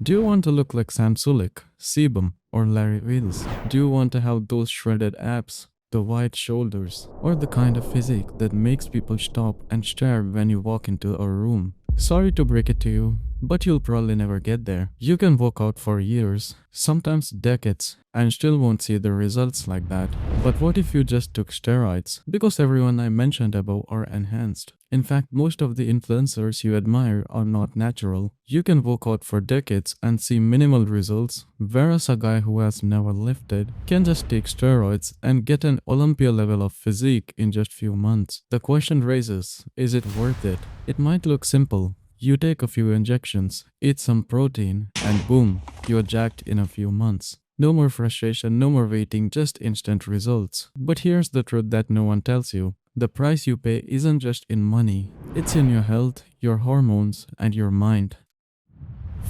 Do you want to look like Sam Sulek, Sebum, or Larry Wheels? Do you want to have those shredded abs, the wide shoulders, or the kind of physique that makes people stop and stare when you walk into a room? Sorry to break it to you, but you'll probably never get there. You can work out for years, sometimes decades, and still won't see the results like that. But what if you just took steroids? Because everyone I mentioned above are enhanced. In fact, most of the influencers you admire are not natural. You can work out for decades and see minimal results, whereas a guy who has never lifted can just take steroids and get an Olympia level of physique in just few months. The question raises, is it worth it? It might look simple. You take a few injections, eat some protein, and boom, you're jacked in a few months. No more frustration, no more waiting, just instant results. But here's the truth that no one tells you. The price you pay isn't just in money, it's in your health, your hormones, and your mind.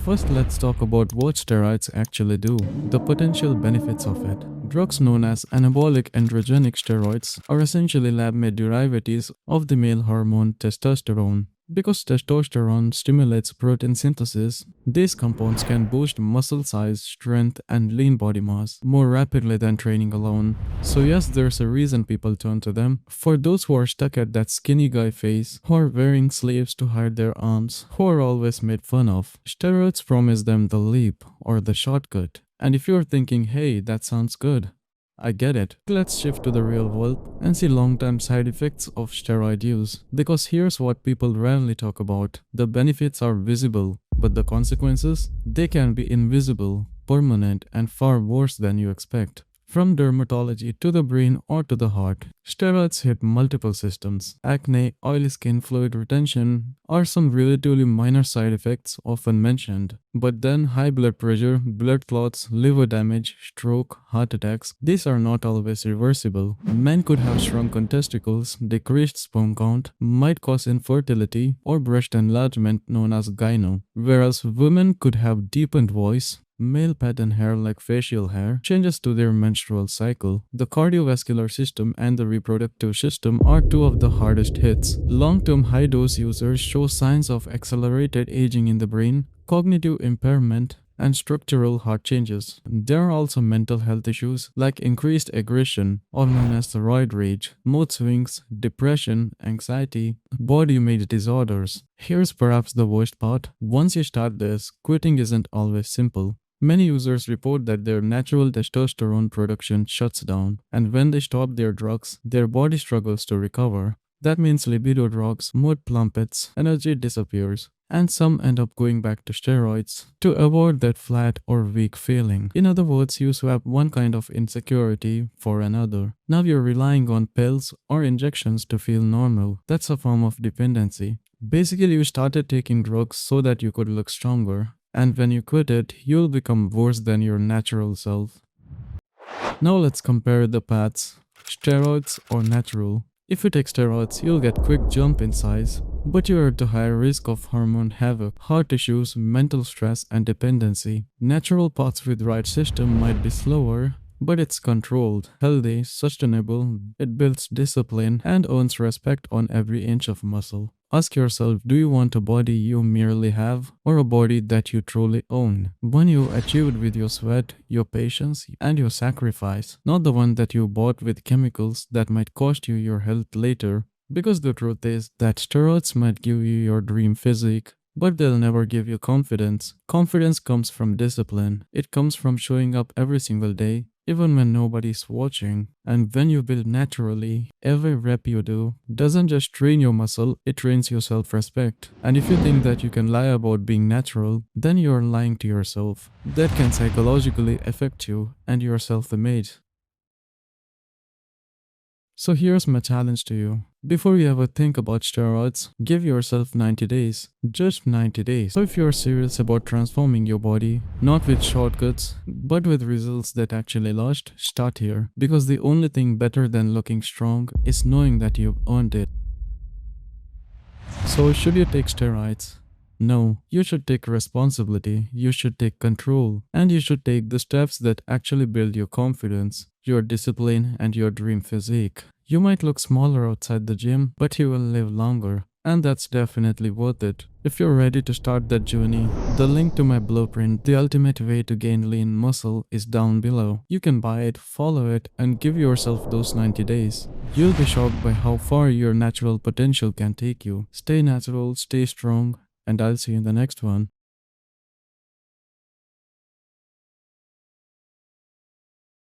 First, let's talk about what steroids actually do, the potential benefits of it. Drugs known as anabolic androgenic steroids are essentially lab-made derivatives of the male hormone testosterone. Because testosterone stimulates protein synthesis, these compounds can boost muscle size, strength, and lean body mass more rapidly than training alone. So yes, there's a reason people turn to them. For those who are stuck at that skinny guy phase, who are wearing sleeves to hide their arms, who are always made fun of, steroids promise them the leap or the shortcut. And if you're thinking, hey, that sounds good, I get it. Let's shift to the real world and see long-term side effects of steroid use. Because here's what people rarely talk about. The benefits are visible, but the consequences? They can be invisible, permanent, and far worse than you expect. From dermatology to the brain or to the heart, steroids hit multiple systems. Acne, oily skin, fluid retention are some relatively minor side effects often mentioned. But then high blood pressure, blood clots, liver damage, stroke, heart attacks, these are not always reversible. Men could have shrunken testicles, decreased sperm count, might cause infertility or breast enlargement known as gyno, whereas women could have deepened voice, male pattern hair like facial hair, changes to their menstrual cycle. The cardiovascular system and the reproductive system are two of the hardest hits. Long-term high-dose users show signs of accelerated aging in the brain, cognitive impairment, and structural heart changes. There are also mental health issues like increased aggression, or known as roid rage, mood swings, depression, anxiety, body image disorders. Here's perhaps the worst part. Once you start this, quitting isn't always simple. Many users report that their natural testosterone production shuts down, and when they stop their drugs, their body struggles to recover. That means libido drops, mood plummets, energy disappears, and some end up going back to steroids to avoid that flat or weak feeling. In other words, you swap one kind of insecurity for another. Now you're relying on pills or injections to feel normal. That's a form of dependency. Basically, you started taking drugs so that you could look stronger, and when you quit it, you'll become worse than your natural self. Now let's compare the paths, steroids or natural. If you take steroids, you'll get quick jump in size, but you're at a higher risk of hormone havoc, heart issues, mental stress, and dependency. Natural paths with right system might be slower, but it's controlled, healthy, sustainable, it builds discipline, and earns respect on every inch of muscle. Ask yourself, do you want a body you merely have, or a body that you truly own? One you achieved with your sweat, your patience, and your sacrifice, not the one that you bought with chemicals that might cost you your health later. Because the truth is that steroids might give you your dream physique, but they'll never give you confidence. Confidence comes from discipline. It comes from showing up every single day, even when nobody's watching. And when you build naturally, every rep you do doesn't just train your muscle, it trains your self-respect. And if you think that you can lie about being natural, then you're lying to yourself. That can psychologically affect you and your self-image. So here's my challenge to you. Before you ever think about steroids, give yourself 90 days. Just 90 days. So if you're serious about transforming your body, not with shortcuts, but with results that actually last, start here. Because the only thing better than looking strong is knowing that you've earned it. So should you take steroids? No, you should take responsibility, you should take control, and you should take the steps that actually build your confidence, your discipline, and your dream physique. You might look smaller outside the gym, but you will live longer. And that's definitely worth it. If you're ready to start that journey, the link to my blueprint, The Ultimate Way to Gain Lean Muscle, is down below. You can buy it, follow it, and give yourself those 90 days. You'll be shocked by how far your natural potential can take you. Stay natural, stay strong, and I'll see you in the next one.